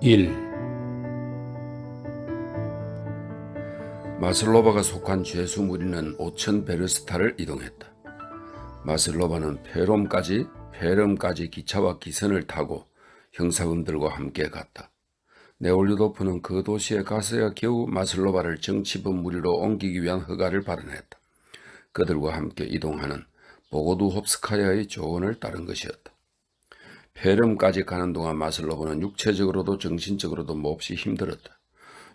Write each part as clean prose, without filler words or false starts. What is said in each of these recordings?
1. 마슬로바가 속한 죄수 무리는 5,000 베르스타를 이동했다. 마슬로바는 페름까지 기차와 기선을 타고 형사분들과 함께 갔다. 네올루도프는 그 도시에 가서야 겨우 마슬로바를 정치범 무리로 옮기기 위한 허가를 받아냈다. 그들과 함께 이동하는 보고두홉스카야의 조언을 따른 것이었다. 페름까지 가는 동안 마슬로바는 육체적으로도 정신적으로도 몹시 힘들었다.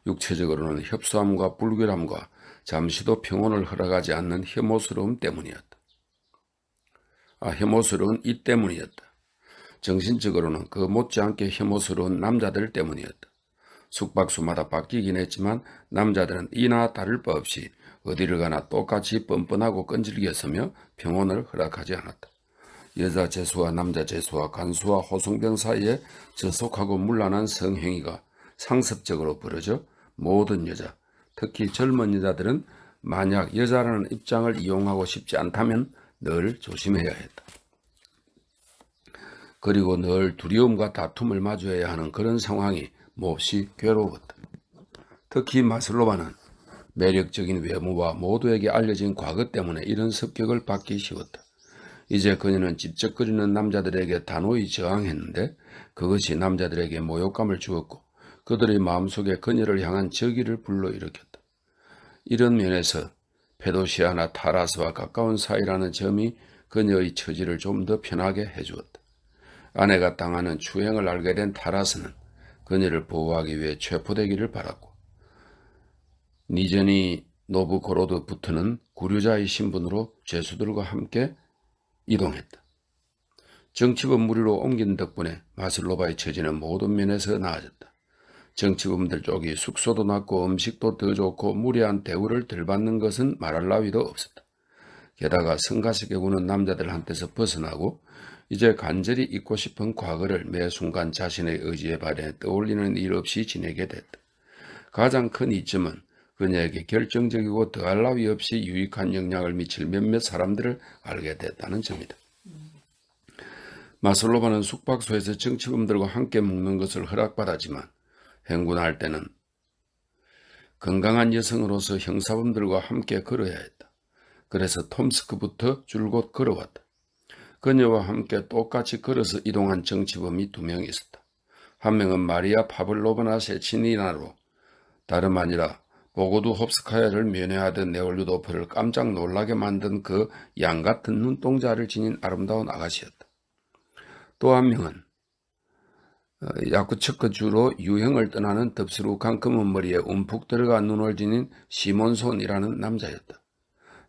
육체적으로는 협소함과 불결함과 잠시도 평온을 허락하지 않는 혐오스러운 이 때문이었다. 정신적으로는 그 못지않게 혐오스러운 남자들 때문이었다. 숙박소마다 바뀌긴 했지만 남자들은 이나 다를 바 없이 어디를 가나 똑같이 뻔뻔하고 끈질겼으며 평온을 허락하지 않았다. 여자 죄수와 남자 죄수와 간수와 호송병 사이에 저속하고 문란한 성행위가 상습적으로 벌어져 모든 여자, 특히 젊은 여자들은 만약 여자라는 입장을 이용하고 싶지 않다면 늘 조심해야 했다. 그리고 늘 두려움과 다툼을 마주해야 하는 그런 상황이 몹시 괴로웠다. 특히 마슬로바는 매력적인 외모와 모두에게 알려진 과거 때문에 이런 습격을 받기 쉬웠다. 이제 그녀는 찝쩍거리는 남자들에게 단호히 저항했는데 그것이 남자들에게 모욕감을 주었고 그들의 마음속에 그녀를 향한 적의를 불러일으켰다. 이런 면에서 페도시아나 타라스와 가까운 사이라는 점이 그녀의 처지를 좀 더 편하게 해주었다. 아내가 당하는 추행을 알게 된 타라스는 그녀를 보호하기 위해 체포되기를 바랐고 니저니 노브고로드부터는 구류자의 신분으로 죄수들과 함께 이동했다. 정치범 무리로 옮긴 덕분에 마슬로바의 처지는 모든 면에서 나아졌다. 정치범들 쪽이 숙소도 낮고 음식도 더 좋고 무리한 대우를 덜 받는 것은 말할 나위도 없었다. 게다가 성가시게 구는 남자들한테서 벗어나고 이제 간절히 잊고 싶은 과거를 매 순간 자신의 의지에 발해 떠올리는 일 없이 지내게 됐다. 가장 큰 이점은 그녀에게 결정적이고 더할 나위 없이 유익한 영향을 미칠 몇몇 사람들을 알게 됐다는 점이다. 마슬로바는 숙박소에서 정치범들과 함께 묵는 것을 허락받았지만 행군할 때는 건강한 여성으로서 형사범들과 함께 걸어야 했다. 그래서 톰스크부터 줄곧 걸어왔다. 그녀와 함께 똑같이 걸어서 이동한 정치범이 2명 있었다. 한 명은 마리아 파블로브나 세치니나로 다름 아니라 보고두홉스카야를 면회하던 네올루도프를 깜짝 놀라게 만든 그 양같은 눈동자를 지닌 아름다운 아가씨였다. 또 한 명은 야쿠츠크주로 유형을 떠나는 덥수룩한 검은 머리에 움푹 들어간 눈을 지닌 시몬손이라는 남자였다.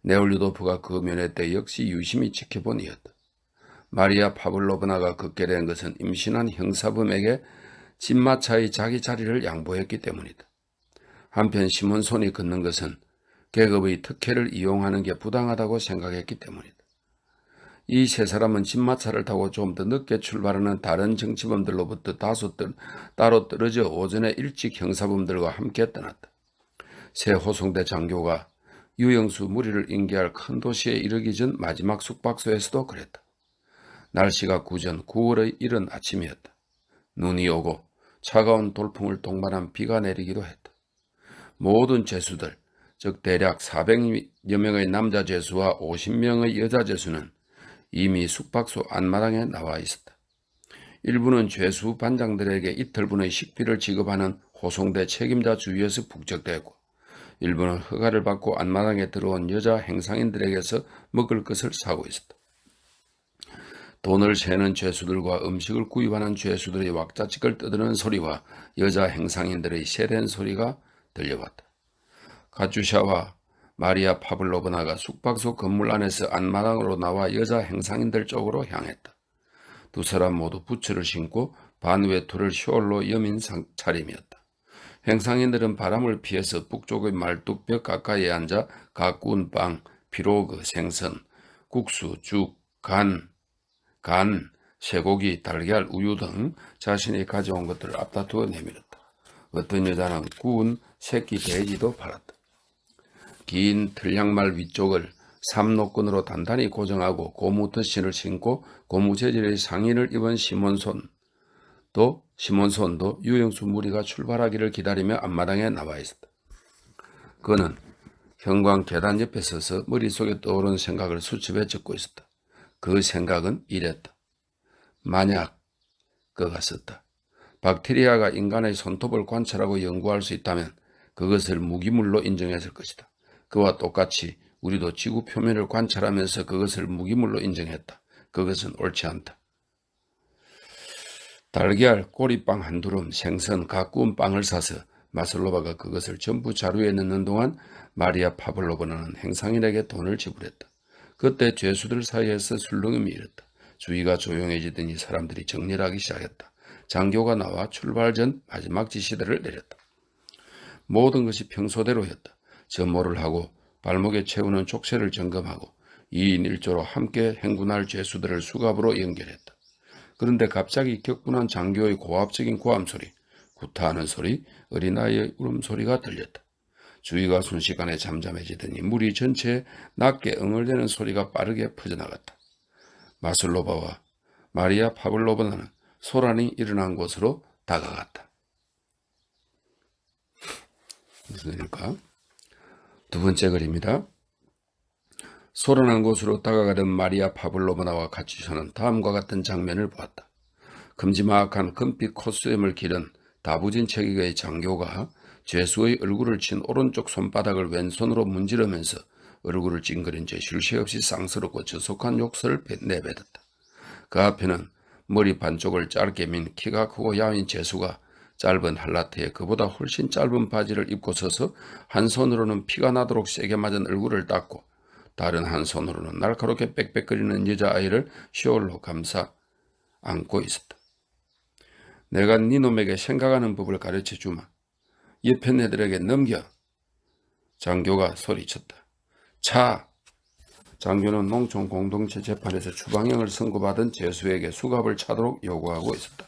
네올루도프가 그 면회 때 역시 유심히 지켜본 이였다. 마리아 파블로브나가 걷게 된 것은 임신한 형사범에게 집마차의 자기 자리를 양보했기 때문이다. 한편 시몬손이 걷는 것은 계급의 특혜를 이용하는 게 부당하다고 생각했기 때문이다. 이 세 사람은 집마차를 타고 좀 더 늦게 출발하는 다른 정치범들로부터 다소 따로 떨어져 오전에 일찍 형사범들과 함께 떠났다. 새 호송대 장교가 유영수 무리를 인계할 큰 도시에 이르기 전 마지막 숙박소에서도 그랬다. 날씨가 구전 9월의 이른 아침이었다. 눈이 오고 차가운 돌풍을 동반한 비가 내리기도 했다. 모든 죄수들, 즉 대략 400여 명의 남자 죄수와 50명의 여자 죄수는 이미 숙박소 안마당에 나와 있었다. 일부는 죄수 반장들에게 이틀분의 식비를 지급하는 호송대 책임자 주위에서 북적대고 일부는 허가를 받고 안마당에 들어온 여자 행상인들에게서 먹을 것을 사고 있었다. 돈을 세는 죄수들과 음식을 구입하는 죄수들의 왁자지껄 떠드는 소리와 여자 행상인들의 세댄 소리가 들려왔다. 카츄샤와 마리아 파블로브나가 숙박소 건물 안에서 안마당으로 나와 여자 행상인들 쪽으로 향했다. 두 사람 모두 부츠를 신고 반외투를 숄로 여민 차림이었다. 행상인들은 바람을 피해서 북쪽의 말뚝벽 가까이에 앉아 각 구운 빵, 피로그, 생선, 국수, 죽, 간, 쇠고기, 달걀, 우유 등 자신이 가져온 것들을 앞다투어 내밀었다. 어떤 여자는 구운 새끼 돼지도 팔았다. 긴 틀양말 위쪽을 삼노끈으로 단단히 고정하고 고무 덧신을 신고 고무 재질의 상의를 입은 시몬손도 시몬 손도 유영수 무리가 출발하기를 기다리며 앞마당에 나와 있었다. 그는 형광 계단 옆에 서서 머릿속에 떠오르는 생각을 수첩에 적고 있었다. 그 생각은 이랬다. 만약 그가 썼다. 박테리아가 인간의 손톱을 관찰하고 연구할 수 있다면 그것을 무기물로 인정했을 것이다. 그와 똑같이 우리도 지구 표면을 관찰하면서 그것을 무기물로 인정했다. 그것은 옳지 않다. 달걀, 꼬리빵 한 두름, 생선, 각 구운 빵을 사서 마슬로바가 그것을 전부 자루에 넣는 동안 마리아 파블로바는 행상인에게 돈을 지불했다. 그때 죄수들 사이에서 술렁임이 일었다. 주위가 조용해지더니 사람들이 정리를 하기 시작했다. 장교가 나와 출발 전 마지막 지시들을 내렸다. 모든 것이 평소대로였다. 점호를 하고 발목에 채우는 족쇄를 점검하고 2인 1조로 함께 행군할 죄수들을 수갑으로 연결했다. 그런데 갑자기 격분한 장교의 고압적인 고함소리, 구타하는 소리, 어린아이의 울음소리가 들렸다. 주위가 순식간에 잠잠해지더니 무리 전체에 낮게 응얼대는 소리가 빠르게 퍼져나갔다. 마슬로바와 마리아 파블로바는 소란이 일어난 곳으로 다가갔다. 무슨 일일까? 두 번째 글입니다. 소란한 곳으로 다가가던 마리아 파블로바나와 같이서는 다음과 같은 장면을 보았다. 큼지막한 금빛 콧수염을 기른 다부진 체격의 장교가 죄수의 얼굴을 친 오른쪽 손바닥을 왼손으로 문지르면서 얼굴을 찡그린 채 쉴 새 없이 쌍스럽고 저속한 욕설을 내뱉었다. 그 앞에는 머리 반쪽을 짧게 민 키가 크고 야윈 죄수가 짧은 할라테에 그보다 훨씬 짧은 바지를 입고 서서 한 손으로는 피가 나도록 세게 맞은 얼굴을 닦고 다른 한 손으로는 날카롭게 빽빽거리는 여자아이를 셔올로 감싸 안고 있었다. 내가 니놈에게 생각하는 법을 가르쳐 주마. 옆에 애들에게 넘겨. 장교가 소리쳤다. 차! 장교는 농촌 공동체 재판에서 추방형을 선고받은 죄수에게 수갑을 차도록 요구하고 있었다.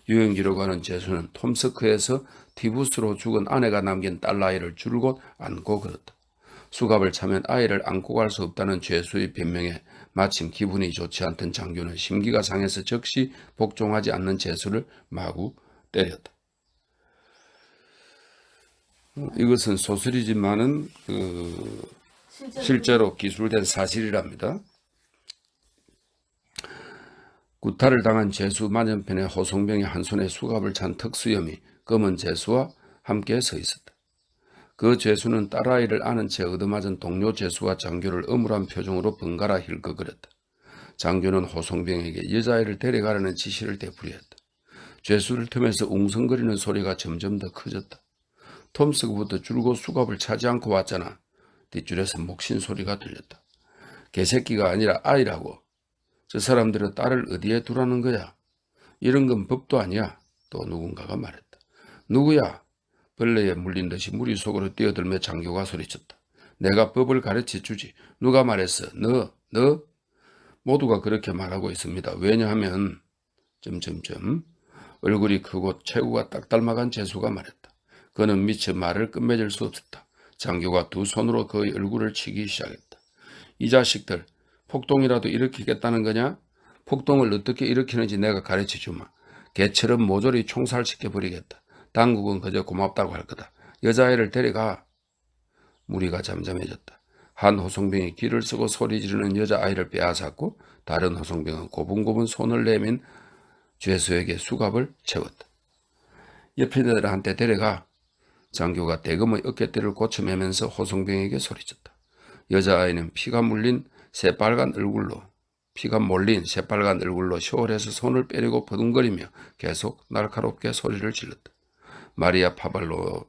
유영지로 가는 죄수는 톰스크에서 티부스로 죽은 아내가 남긴 딸아이를 줄곧 안고 걸었다. 수갑을 차면 아이를 안고 갈 수 없다는 죄수의 변명에 마침 기분이 좋지 않던 장교는 심기가 상해서 즉시 복종하지 않는 죄수를 마구 때렸다. 이것은 소설이지만은 실제로 기술된 사실이랍니다. 구타를 당한 죄수 맞은편에 호송병이 한 손에 수갑을 찬 턱수염이 검은 죄수와 함께 서 있었다. 그 죄수는 딸아이를 안은 채 얻어맞은 동료 죄수와 장교를 엄울한 표정으로 번갈아 힐거거렸다. 장교는 호송병에게 여자아이를 데려가라는 지시를 되풀이했다. 죄수를 틈에서 웅성거리는 소리가 점점 더 커졌다. 톰스크부터 줄곧 수갑을 차지 않고 왔잖아. 뒷줄에서 목신 소리가 들렸다. 개새끼가 아니라 아이라고. 저 사람들은 딸을 어디에 두라는 거야? 이런 건 법도 아니야. 또 누군가가 말했다. 누구야? 벌레에 물린 듯이 무리 속으로 뛰어들며 장교가 소리쳤다. 내가 법을 가르쳐 주지. 누가 말했어? 너? 모두가 그렇게 말하고 있습니다. 왜냐하면 얼굴이 크고 체구가 딱 닮아간 죄수가 말했다. 그는 미처 말을 끝맺을 수 없었다. 장교가 두 손으로 그의 얼굴을 치기 시작했다. 이 자식들, 폭동이라도 일으키겠다는 거냐? 폭동을 어떻게 일으키는지 내가 가르쳐 주마. 개처럼 모조리 총살시켜버리겠다. 당국은 그저 고맙다고 할 거다. 여자아이를 데려가. 무리가 잠잠해졌다. 한 호송병이 기를 쓰고 소리 지르는 여자아이를 빼앗았고 다른 호송병은 고분고분 손을 내민 죄수에게 수갑을 채웠다. 옆에 애들한테 데려가. 장교가 대금의 어깨대를 고쳐매면서 호송병에게 소리쳤다. 여자아이는 피가 몰린 새빨간 얼굴로 쇼홀에서 손을 빼려고 버둥거리며 계속 날카롭게 소리를 질렀다. 마리아 파블로바나가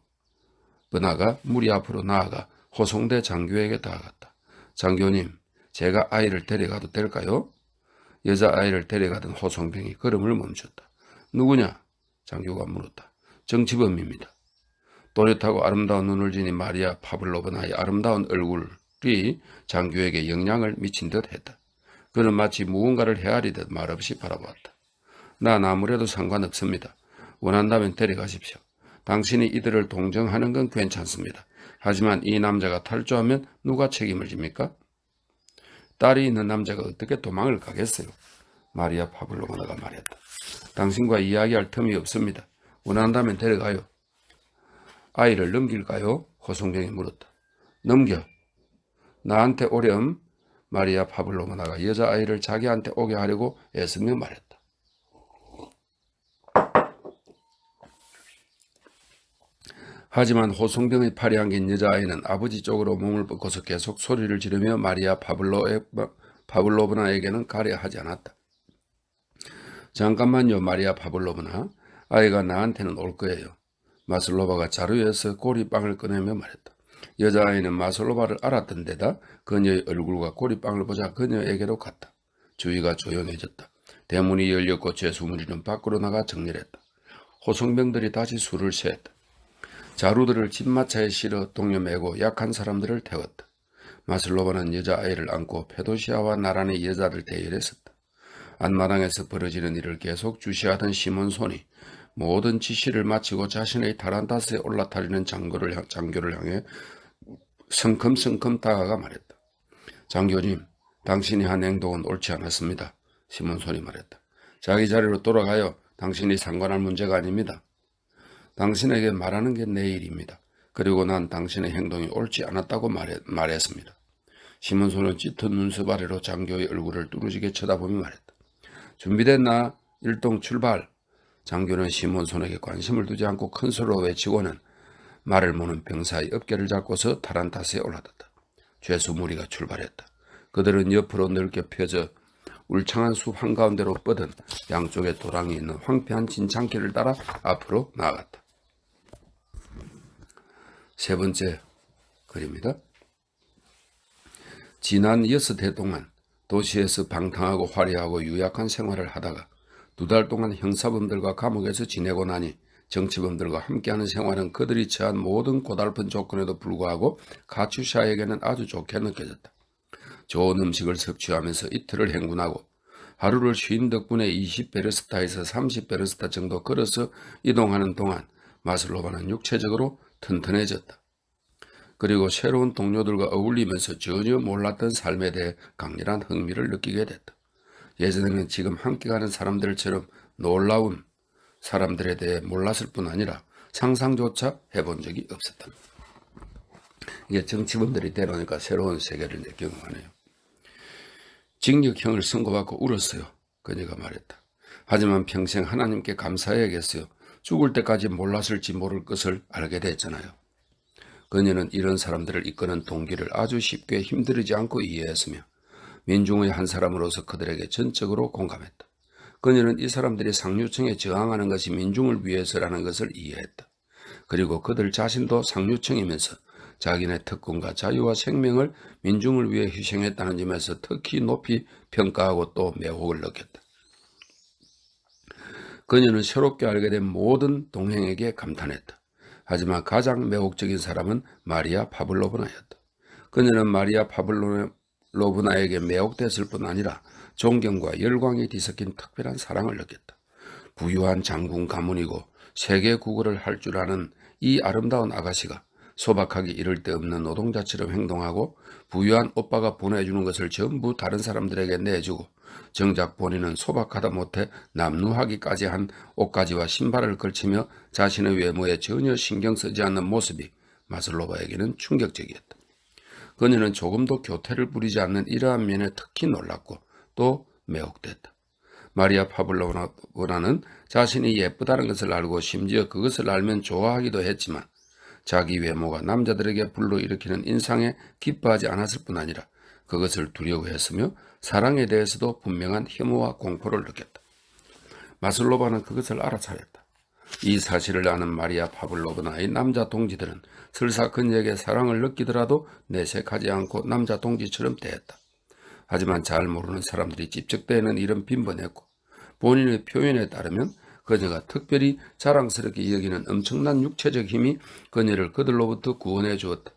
무리 앞으로 나아가 호송대 장교에게 다가갔다. 장교님, 제가 아이를 데려가도 될까요? 여자아이를 데려가던 호송병이 걸음을 멈췄다. 누구냐? 장교가 물었다. 정치범입니다. 또렷하고 아름다운 눈을 지닌 마리아 파블로바나의 아름다운 얼굴이 장교에게 영향을 미친 듯 했다. 그는 마치 무언가를 헤아리듯 말없이 바라보았다. 난 아무래도 상관없습니다. 원한다면 데려가십시오. 당신이 이들을 동정하는 건 괜찮습니다. 하지만 이 남자가 탈주하면 누가 책임을 집니까? 딸이 있는 남자가 어떻게 도망을 가겠어요? 마리아 파블로바나가 말했다. 당신과 이야기할 틈이 없습니다. 원한다면 데려가요. 아이를 넘길까요? 호송병이 물었다. 넘겨. 나한테 오렴. 마리아 파블로브나가 여자아이를 자기한테 오게 하려고 애쓰며 말했다. 하지만 호송병의 팔이 안긴 여자아이는 아버지 쪽으로 몸을 뻗고서 계속 소리를 지르며 마리아 파블로브나에게는 가려 하지 않았다. 잠깐만요, 마리아 파블로브나. 아이가 나한테는 올 거예요. 마슬로바가 자루에서 고리빵을 꺼내며 말했다. 여자아이는 마슬로바를 알았던 데다 그녀의 얼굴과 고리빵을 보자 그녀에게로 갔다. 주위가 조용해졌다. 대문이 열렸고 죄수무리는 밖으로 나가 정렬했다. 호송병들이 다시 술을 세했다. 자루들을 집마차에 실어 동요매고 약한 사람들을 태웠다. 마슬로바는 여자아이를 안고 페도시아와 나란히 여자들 대열에 섰다. 안마당에서 벌어지는 일을 계속 주시하던 시몬손이 모든 지시를 마치고 자신의 타란타스에 올라타리는 장교를 향해 성큼성큼 다가가 말했다. 장교님, 당신이 한 행동은 옳지 않았습니다. 시몬손이 말했다. 자기 자리로 돌아가요. 당신이 상관할 문제가 아닙니다. 당신에게 말하는 게 내 일입니다. 그리고 난 당신의 행동이 옳지 않았다고 말했습니다. 시몬손은 짙은 눈썹 아래로 장교의 얼굴을 뚫어지게 쳐다보며 말했다. 준비됐나? 일동 출발. 장교는 시몬손에게 관심을 두지 않고 큰 소리로 외치고는 말을 모는 병사의 어깨를 잡고서 타란타스에 올라탔다. 죄수 무리가 출발했다. 그들은 옆으로 넓게 펴져 울창한 숲 한가운데로 뻗은 양쪽에 도랑이 있는 황폐한 진창길을 따라 앞으로 나아갔다. 세 번째 글입니다. 지난 6해 동안 도시에서 방탕하고 화려하고 유약한 생활을 하다가 2달 동안 형사범들과 감옥에서 지내고 나니 정치범들과 함께하는 생활은 그들이 처한 모든 고달픈 조건에도 불구하고 카츄샤에게는 아주 좋게 느껴졌다. 좋은 음식을 섭취하면서 이틀을 행군하고 하루를 쉰 덕분에 20베르스타에서 30베르스타 정도 걸어서 이동하는 동안 마슬로바는 육체적으로 튼튼해졌다. 그리고 새로운 동료들과 어울리면서 전혀 몰랐던 삶에 대해 강렬한 흥미를 느끼게 됐다. 예전에는 지금 함께 가는 사람들처럼 놀라운 사람들에 대해 몰랐을 뿐 아니라 상상조차 해본 적이 없었다. 이게 정치범들이 되려니까 새로운 세계를 경험하네요. 징역형을 선고받고 울었어요. 그녀가 말했다. 하지만 평생 하나님께 감사해야겠어요. 죽을 때까지 몰랐을지 모를 것을 알게 됐잖아요. 그녀는 이런 사람들을 이끄는 동기를 아주 쉽게 힘들이지 않고 이해했으며 민중의 한 사람으로서 그들에게 전적으로 공감했다. 그녀는 이 사람들이 상류층에 저항하는 것이 민중을 위해서라는 것을 이해했다. 그리고 그들 자신도 상류층이면서 자기네 특권과 자유와 생명을 민중을 위해 희생했다는 점에서 특히 높이 평가하고 또 매혹을 느꼈다. 그녀는 새롭게 알게 된 모든 동행에게 감탄했다. 하지만 가장 매혹적인 사람은 마리아 파블로브나였다. 그녀는 마리아 파블로브나에게 매혹됐을 뿐 아니라 존경과 열광이 뒤섞인 특별한 사랑을 느꼈다. 부유한 장군 가문이고 세계 국어를 할 줄 아는 이 아름다운 아가씨가 소박하기 이를 데 없는 노동자처럼 행동하고 부유한 오빠가 보내주는 것을 전부 다른 사람들에게 내주고 정작 본인은 소박하다 못해 남루하기까지 한 옷가지와 신발을 걸치며 자신의 외모에 전혀 신경 쓰지 않는 모습이 마슬로바에게는 충격적이었다. 그녀는 조금도 교태를 부리지 않는 이러한 면에 특히 놀랐고 또 매혹됐다. 마리아 파블로브나는 자신이 예쁘다는 것을 알고 심지어 그것을 알면 좋아하기도 했지만 자기 외모가 남자들에게 불러일으키는 인상에 기뻐하지 않았을 뿐 아니라 그것을 두려워했으며 사랑에 대해서도 분명한 혐오와 공포를 느꼈다. 마슬로바는 그것을 알아차렸다. 이 사실을 아는 마리아 파블로브나의 남자 동지들은 설사 그녀에게 사랑을 느끼더라도 내색하지 않고 남자 동지처럼 대했다. 하지만 잘 모르는 사람들이 찝쩍대는 일은 빈번했고 본인의 표현에 따르면 그녀가 특별히 자랑스럽게 여기는 엄청난 육체적 힘이 그녀를 그들로부터 구원해 주었다.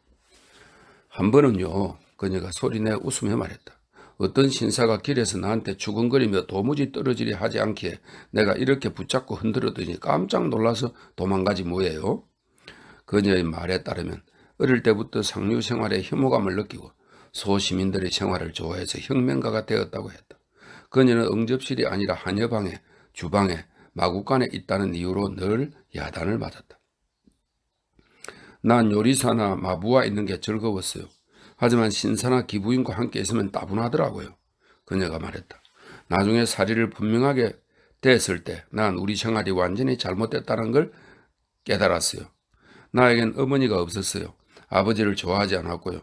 한 번은요, 그녀가 소리내 웃으며 말했다. 어떤 신사가 길에서 나한테 추근거리며 도무지 떨어지려 하지 않기에 내가 이렇게 붙잡고 흔들었더니 깜짝 놀라서 도망가지 뭐예요? 그녀의 말에 따르면 어릴 때부터 상류 생활에 혐오감을 느끼고 소시민들의 생활을 좋아해서 혁명가가 되었다고 했다. 그녀는 응접실이 아니라 한여방에 주방에 마구간에 있다는 이유로 늘 야단을 맞았다. 난 요리사나 마부와 있는 게 즐거웠어요. 하지만 신사나 기부인과 함께 있으면 따분하더라고요. 그녀가 말했다. 나중에 사리를 분명하게 됐을 때 난 우리 생활이 완전히 잘못됐다는 걸 깨달았어요. 나에겐 어머니가 없었어요. 아버지를 좋아하지 않았고요.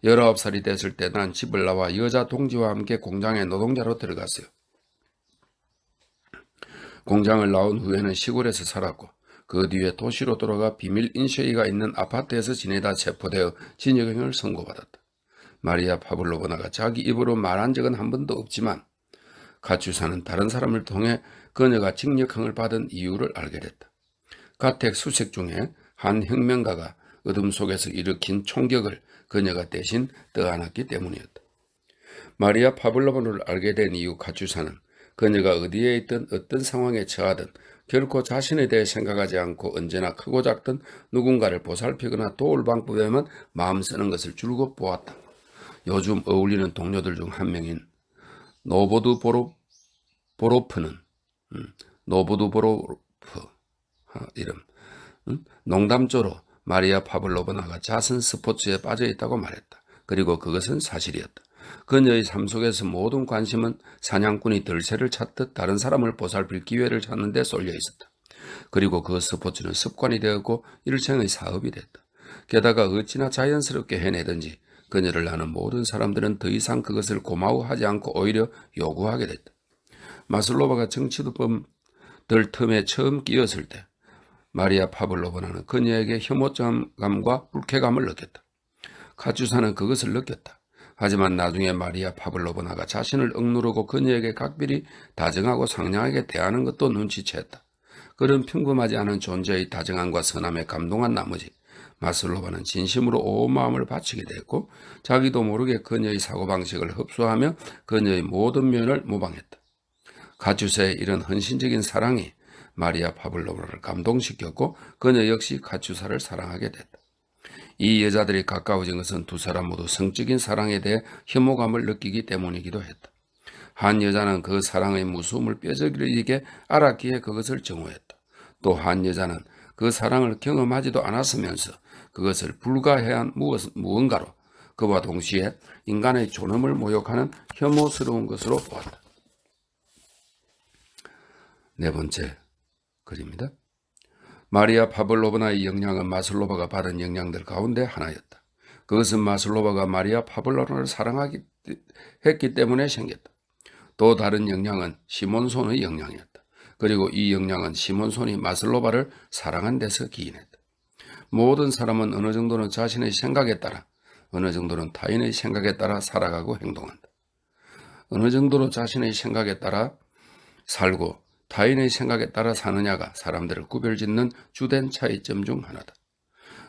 19살이 됐을 때 난 집을 나와 여자 동지와 함께 공장에 노동자로 들어갔어요. 공장을 나온 후에는 시골에서 살았고 그 뒤에 도시로 돌아가 비밀 인쇄기가 있는 아파트에서 지내다 체포되어 징역형을 선고받았다. 마리아 파블로브나가 자기 입으로 말한 적은 한 번도 없지만 가추사는 다른 사람을 통해 그녀가 징역형을 받은 이유를 알게 됐다. 가택 수색 중에 한 혁명가가 어둠 속에서 일으킨 총격을 그녀가 대신 떠안았기 때문이었다. 마리아 파블로브나를 알게 된 이후 가추사는 그녀가 어디에 있든 어떤 상황에 처하든 결코 자신에 대해 생각하지 않고 언제나 크고 작든 누군가를 보살피거나 도울 방법에만 마음 쓰는 것을 줄곧 보았다. 요즘 어울리는 동료들 중 한 명인 노보드 보로프는 이름 농담조로 마리아 파블로브나가 자선 스포츠에 빠져있다고 말했다. 그리고 그것은 사실이었다. 그녀의 삶 속에서 모든 관심은 사냥꾼이 들새를 찾듯 다른 사람을 보살필 기회를 찾는 데 쏠려 있었다. 그리고 그 스포츠는 습관이 되었고 일생의 사업이 됐다. 게다가 어찌나 자연스럽게 해내든지 그녀를 아는 모든 사람들은 더 이상 그것을 고마워하지 않고 오히려 요구하게 됐다. 마슬로바가 정치도범들 틈에 처음 끼었을 때 마리아 파블로브나는 그녀에게 혐오감과 불쾌감을 느꼈다. 카츄사는 그것을 느꼈다. 하지만 나중에 마리아 파블로브나가 자신을 억누르고 그녀에게 각별히 다정하고 상냥하게 대하는 것도 눈치챘다. 그런 평범하지 않은 존재의 다정함과 선함에 감동한 나머지 마슬로바는 진심으로 온 마음을 바치게 됐고 자기도 모르게 그녀의 사고방식을 흡수하며 그녀의 모든 면을 모방했다. 카츄사의 이런 헌신적인 사랑이 마리아 파블로브나를 감동시켰고 그녀 역시 카츄사를 사랑하게 됐다. 이 여자들이 가까워진 것은 두 사람 모두 성적인 사랑에 대해 혐오감을 느끼기 때문이기도 했다. 한 여자는 그 사랑의 무서움을 뼈저리게 알았기에 그것을 증오했다. 또 한 여자는 그 사랑을 경험하지도 않았으면서 그것을 불가해한 무언가로 그와 동시에 인간의 존엄을 모욕하는 혐오스러운 것으로 보았다. 네 번째 글입니다. 마리아 파블로브나의 영향은 마슬로바가 받은 영향들 가운데 하나였다. 그것은 마슬로바가 마리아 파블로브나를 사랑했기 때문에 생겼다. 또 다른 영향은 시몬손의 영향이었다. 그리고 이 영향은 시몬손이 마슬로바를 사랑한 데서 기인했다. 모든 사람은 어느 정도는 자신의 생각에 따라 어느 정도는 타인의 생각에 따라 살아가고 행동한다. 어느 정도로 자신의 생각에 따라 살고 타인의 생각에 따라 사느냐가 사람들을 구별짓는 주된 차이점 중 하나다.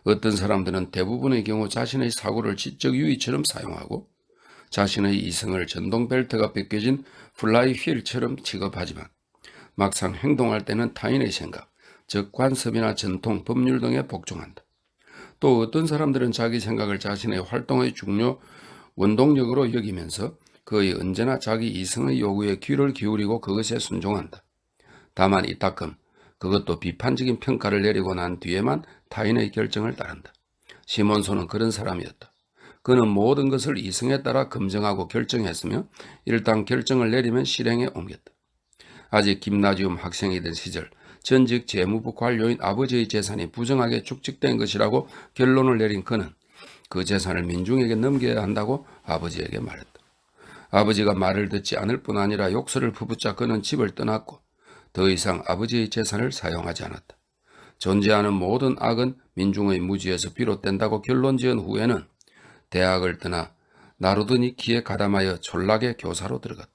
어떤 사람들은 대부분의 경우 자신의 사고를 지적 유의처럼 사용하고 자신의 이성을 전동벨트가 벗겨진 플라이 휠처럼 취급하지만 막상 행동할 때는 타인의 생각, 즉 관습이나 전통, 법률 등에 복종한다. 또 어떤 사람들은 자기 생각을 자신의 활동의 중요 원동력으로 여기면서 거의 언제나 자기 이성의 요구에 귀를 기울이고 그것에 순종한다. 다만 이따금 그것도 비판적인 평가를 내리고 난 뒤에만 타인의 결정을 따른다. 시몬손은 그런 사람이었다. 그는 모든 것을 이성에 따라 검증하고 결정했으며 일단 결정을 내리면 실행에 옮겼다. 아직 김나지움 학생이던 시절 전직 재무부 관료인 아버지의 재산이 부정하게 축적된 것이라고 결론을 내린 그는 그 재산을 민중에게 넘겨야 한다고 아버지에게 말했다. 아버지가 말을 듣지 않을 뿐 아니라 욕설을 퍼붓자 그는 집을 떠났고 더 이상 아버지의 재산을 사용하지 않았다. 존재하는 모든 악은 민중의 무지에서 비롯된다고 결론지은 후에는 대학을 떠나 나루드니키에 가담하여 촌락의 교사로 들어갔다.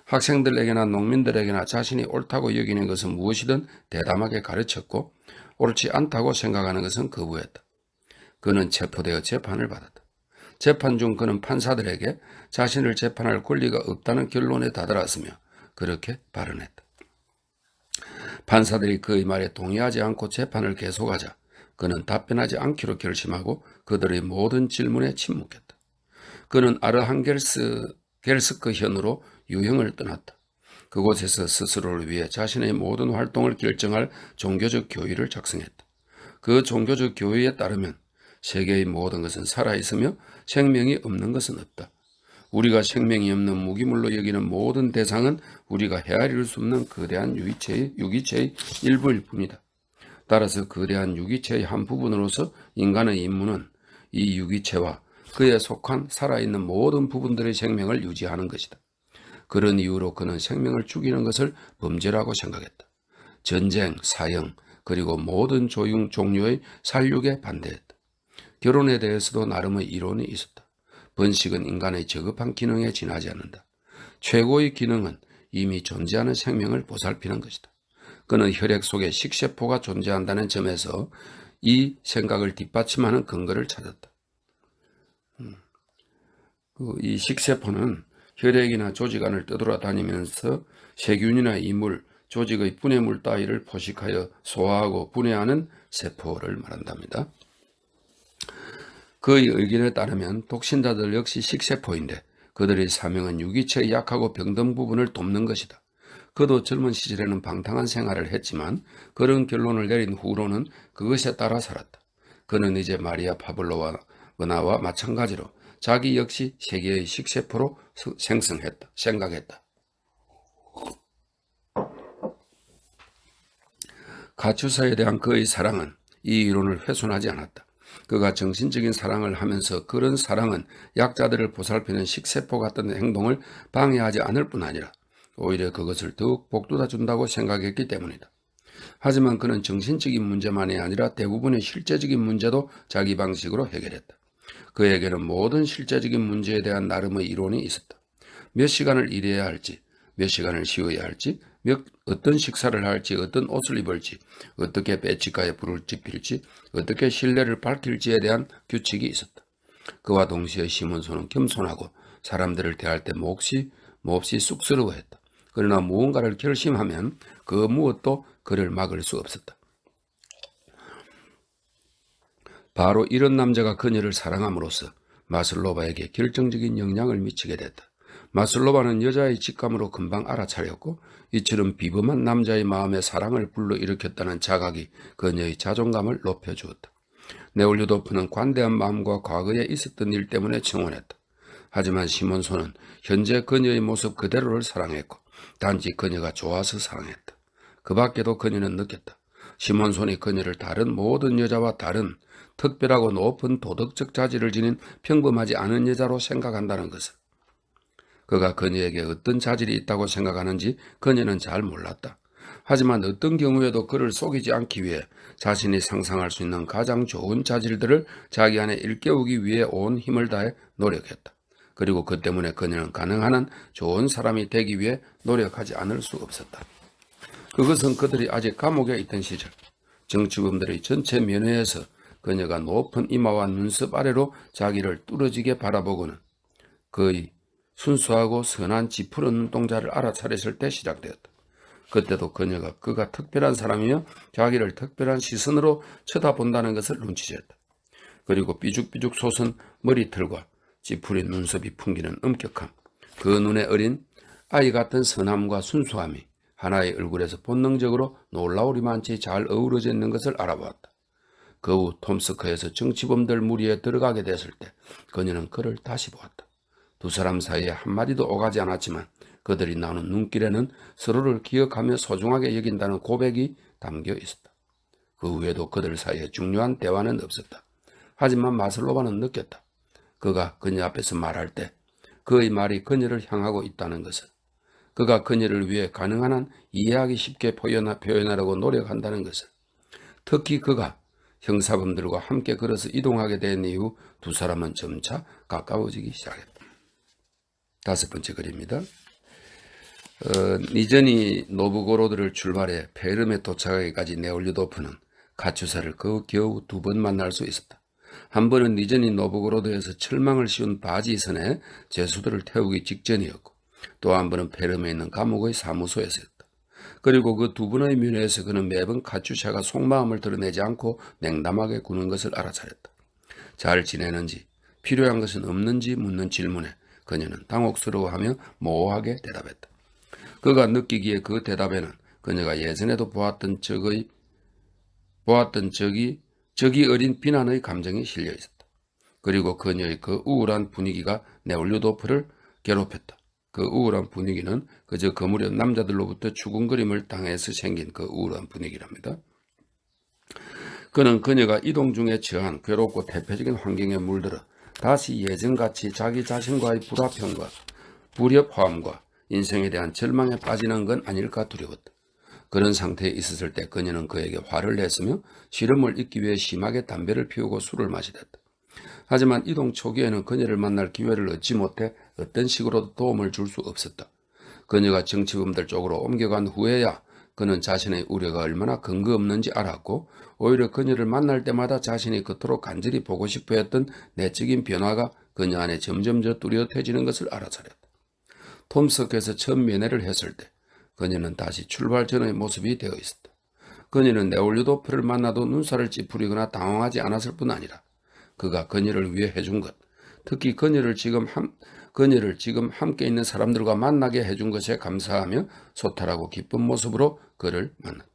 학생들에게나 농민들에게나 자신이 옳다고 여기는 것은 무엇이든 대담하게 가르쳤고 옳지 않다고 생각하는 것은 거부했다. 그는 체포되어 재판을 받았다. 재판 중 그는 판사들에게 자신을 재판할 권리가 없다는 결론에 다다랐으며 그렇게 발언했다. 판사들이 그의 말에 동의하지 않고 재판을 계속하자 그는 답변하지 않기로 결심하고 그들의 모든 질문에 침묵했다. 그는 아르한겔스크 현으로 유형을 떠났다. 그곳에서 스스로를 위해 자신의 모든 활동을 결정할 종교적 교의를 작성했다. 그 종교적 교의에 따르면 세계의 모든 것은 살아있으며 생명이 없는 것은 없다. 우리가 생명이 없는 무기물로 여기는 모든 대상은 우리가 헤아릴 수 없는 거대한 유기체의 일부일 뿐이다. 따라서 거대한 유기체의 한 부분으로서 인간의 임무는 이 유기체와 그에 속한 살아있는 모든 부분들의 생명을 유지하는 것이다. 그런 이유로 그는 생명을 죽이는 것을 범죄라고 생각했다. 전쟁, 사형, 그리고 모든 종류의 살육에 반대했다. 결혼에 대해서도 나름의 이론이 있었다. 번식은 인간의 저급한 기능에 지나지 않는다. 최고의 기능은 이미 존재하는 생명을 보살피는 것이다. 그는 혈액 속에 식세포가 존재한다는 점에서 이 생각을 뒷받침하는 근거를 찾았다. 이 식세포는 혈액이나 조직 안을 떠돌아다니면서 세균이나 이물, 조직의 분해물 따위를 포식하여 소화하고 분해하는 세포를 말한답니다. 그의 의견에 따르면 독신자들 역시 식세포인데 그들의 사명은 유기체의 약하고 병든 부분을 돕는 것이다. 그도 젊은 시절에는 방탕한 생활을 했지만 그런 결론을 내린 후로는 그것에 따라 살았다. 그는 이제 마리아 파블로와나와 마찬가지로 자기 역시 세계의 식세포로 생각했다. 가추사에 대한 그의 사랑은 이 이론을 훼손하지 않았다. 그가 정신적인 사랑을 하면서 그런 사랑은 약자들을 보살피는 식세포 같은 행동을 방해하지 않을 뿐 아니라 오히려 그것을 더욱 복돋아 준다고 생각했기 때문이다. 하지만 그는 정신적인 문제만이 아니라 대부분의 실제적인 문제도 자기 방식으로 해결했다. 그에게는 모든 실제적인 문제에 대한 나름의 이론이 있었다. 몇 시간을 일해야 할지, 몇 시간을 쉬어야 할지, 어떤 식사를 할지, 어떤 옷을 입을지, 어떻게 배치가에 불을 지필지, 어떻게 신뢰를 밝힐지에 대한 규칙이 있었다. 그와 동시에 시몬소는 겸손하고 사람들을 대할 때 몹시 쑥스러워했다. 그러나 무언가를 결심하면 그 무엇도 그를 막을 수 없었다. 바로 이런 남자가 그녀를 사랑함으로써 마슬로바에게 결정적인 영향을 미치게 됐다. 마슬로바는 여자의 직감으로 금방 알아차렸고 이처럼 비범한 남자의 마음에 사랑을 불러일으켰다는 자각이 그녀의 자존감을 높여주었다. 네올류도프는 관대한 마음과 과거에 있었던 일 때문에 청혼했다. 하지만 시몬소는 현재 그녀의 모습 그대로를 사랑했고 단지 그녀가 좋아서 사랑했다. 그 밖에도 그녀는 느꼈다. 시몬손이 그녀를 다른 모든 여자와 다른 특별하고 높은 도덕적 자질을 지닌 평범하지 않은 여자로 생각한다는 것을. 그가 그녀에게 어떤 자질이 있다고 생각하는지 그녀는 잘 몰랐다. 하지만 어떤 경우에도 그를 속이지 않기 위해 자신이 상상할 수 있는 가장 좋은 자질들을 자기 안에 일깨우기 위해 온 힘을 다해 노력했다. 그리고 그 때문에 그녀는 가능한 한 좋은 사람이 되기 위해 노력하지 않을 수 없었다. 그것은 그들이 아직 감옥에 있던 시절, 정치범들의 전체 면회에서 그녀가 높은 이마와 눈썹 아래로 자기를 뚫어지게 바라보고는 그의 순수하고 선한 짚푸른 눈동자를 알아차렸을 때 시작되었다. 그때도 그가 특별한 사람이며 자기를 특별한 시선으로 쳐다본다는 것을 눈치챘다. 그리고 삐죽삐죽 솟은 머리털과 찌푸린 눈썹이 풍기는 엄격함, 그 눈에 어린 아이 같은 선함과 순수함이 하나의 얼굴에서 본능적으로 놀라우리만치 잘 어우러져 있는 것을 알아보았다. 그 후 톰스커에서 정치범들 무리에 들어가게 됐을 때 그녀는 그를 다시 보았다. 두 사람 사이에 한마디도 오가지 않았지만 그들이 나눈 눈길에는 서로를 기억하며 소중하게 여긴다는 고백이 담겨 있었다. 그 외에도 그들 사이에 중요한 대화는 없었다. 하지만 마슬로바는 느꼈다. 그가 그녀 앞에서 말할 때 그의 말이 그녀를 향하고 있다는 것을, 그가 그녀를 위해 가능한 한 이해하기 쉽게 표현하려고 노력한다는 것을, 특히 그가 형사범들과 함께 걸어서 이동하게 된 이후 두 사람은 점차 가까워지기 시작했다. 5번째 글입니다. 니저니 노브고로드를 출발해 페름에 도착하기까지 네올류도프는 가추사를 겨우 2번 만날 수 있었다. 한 번은 니저니 노브고로드에서 철망을 씌운 바지선에 제수들을 태우기 직전이었고 또 한 번은 페름에 있는 감옥의 사무소에서였다. 그리고 그 2번의 면회에서 그는 매번 가추샤가 속마음을 드러내지 않고 냉담하게 구는 것을 알아차렸다. 잘 지내는지, 필요한 것은 없는지 묻는 질문에 그녀는 당혹스러워하며 모호하게 대답했다. 그가 느끼기에 그 대답에는 그녀가 예전에도 보았던 적이 어린 비난의 감정이 실려 있었다. 그리고 그녀의 그 우울한 분위기가 네올류도프를 괴롭혔다. 그 우울한 분위기는 그저 그 무렵 남자들로부터 죽음그림을 당해서 생긴 그 우울한 분위기랍니다. 그는 그녀가 이동 중에 처한 괴롭고 태폐적인 환경에 물들어 다시 예전같이 자기 자신과의 불화평과 불협화음과 인생에 대한 절망에 빠지는 건 아닐까 두려웠다. 그런 상태에 있었을 때 그녀는 그에게 화를 냈으며 시름을 잊기 위해 심하게 담배를 피우고 술을 마시댔다. 하지만 이동 초기에는 그녀를 만날 기회를 얻지 못해 어떤 식으로도 도움을 줄 수 없었다. 그녀가 정치범들 쪽으로 옮겨간 후에야 그는 자신의 우려가 얼마나 근거 없는지 알았고 오히려 그녀를 만날 때마다 자신이 그토록 간절히 보고 싶어 했던 내적인 변화가 그녀 안에 점점 더 뚜렷해지는 것을 알아차렸다. 톰스크에서 처음 면회를 했을 때 그녀는 다시 출발 전의 모습이 되어 있었다. 그녀는 네올류도프를 만나도 눈살을 찌푸리거나 당황하지 않았을 뿐 아니라 그가 그녀를 위해 해준 것, 특히 그녀를 지금 함께 있는 사람들과 만나게 해준 것에 감사하며 소탈하고 기쁜 모습으로 그를 만났다.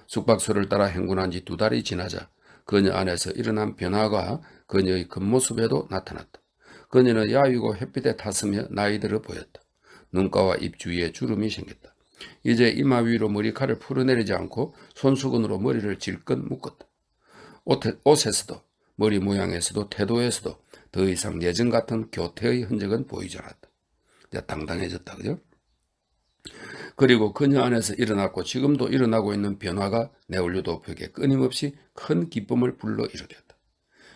숙박소를 따라 행군한 지 2달이 지나자 그녀 안에서 일어난 변화가 그녀의 겉모습에도 나타났다. 그녀는 야위고 햇빛에 탔으며 나이 들어 보였다. 눈가와 입 주위에 주름이 생겼다. 이제 이마 위로 머리카락을 풀어내리지 않고 손수건으로 머리를 질끈 묶었다. 옷에서도 머리 모양에서도 태도에서도 더 이상 예전 같은 교태의 흔적은 보이지 않았다. 이제 당당해졌다. 그죠? 그리고 그녀 안에서 일어났고 지금도 일어나고 있는 변화가 네올류도프에게 끊임없이 큰 기쁨을 불러일으켰다.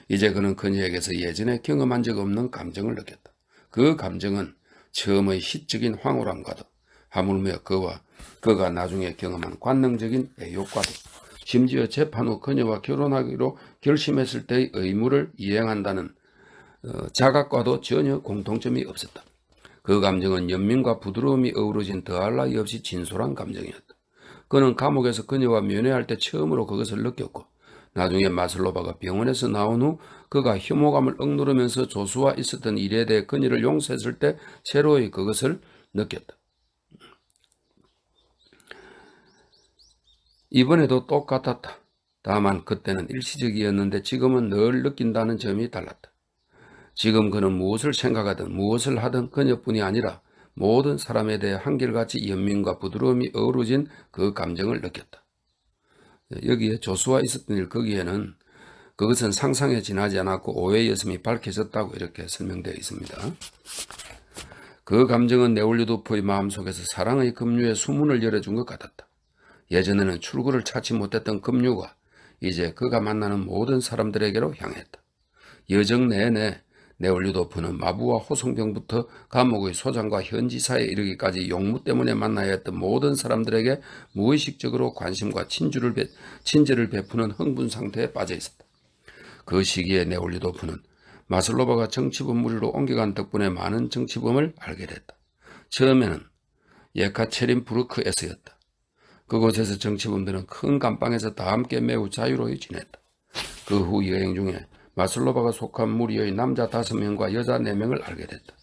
이제 그는 그녀에게서 예전에 경험한 적 없는 감정을 느꼈다. 그 감정은 처음의 시적인 황홀함과도 하물며 그가 나중에 경험한 관능적인 애욕과도 심지어 재판 후 그녀와 결혼하기로 결심했을 때의 의무를 이행한다는 자각과도 전혀 공통점이 없었다. 그 감정은 연민과 부드러움이 어우러진 더할 나위 없이 진솔한 감정이었다. 그는 감옥에서 그녀와 면회할 때 처음으로 그것을 느꼈고 나중에 마슬로바가 병원에서 나온 후 그가 혐오감을 억누르면서 조수와 있었던 일에 대해 그녀를 용서했을 때 새로이 그것을 느꼈다. 이번에도 똑같았다. 다만 그때는 일시적이었는데 지금은 늘 느낀다는 점이 달랐다. 지금 그는 무엇을 생각하든 무엇을 하든 그녀뿐이 아니라 모든 사람에 대해 한결같이 연민과 부드러움이 어우러진 그 감정을 느꼈다. 여기에 조수와 있었던 일 거기에는 그것은 상상에 지나지 않았고 오해의 여심이 밝혀졌다고 이렇게 설명되어 있습니다. 그 감정은 네올류도프의 마음속에서 사랑의 급류에 수문을 열어준 것 같았다. 예전에는 출구를 찾지 못했던 급류가 이제 그가 만나는 모든 사람들에게로 향했다. 여정 내내 네올류도프는 마부와 호송병부터 감옥의 소장과 현지사에 이르기까지 용무 때문에 만나야 했던 모든 사람들에게 무의식적으로 관심과 친절을 베푸는 흥분 상태에 빠져 있었다. 그 시기에 네올류도프는 마슬로바가 정치범 무리로 옮겨간 덕분에 많은 정치범을 알게 됐다. 처음에는 예카체린부르크에서였다. 그곳에서 정치범들은 큰 감방에서 다 함께 매우 자유로이 지냈다. 그 후 여행 중에 마슬로바가 속한 무리의 남자 5명과 여자 4명을 알게 됐다.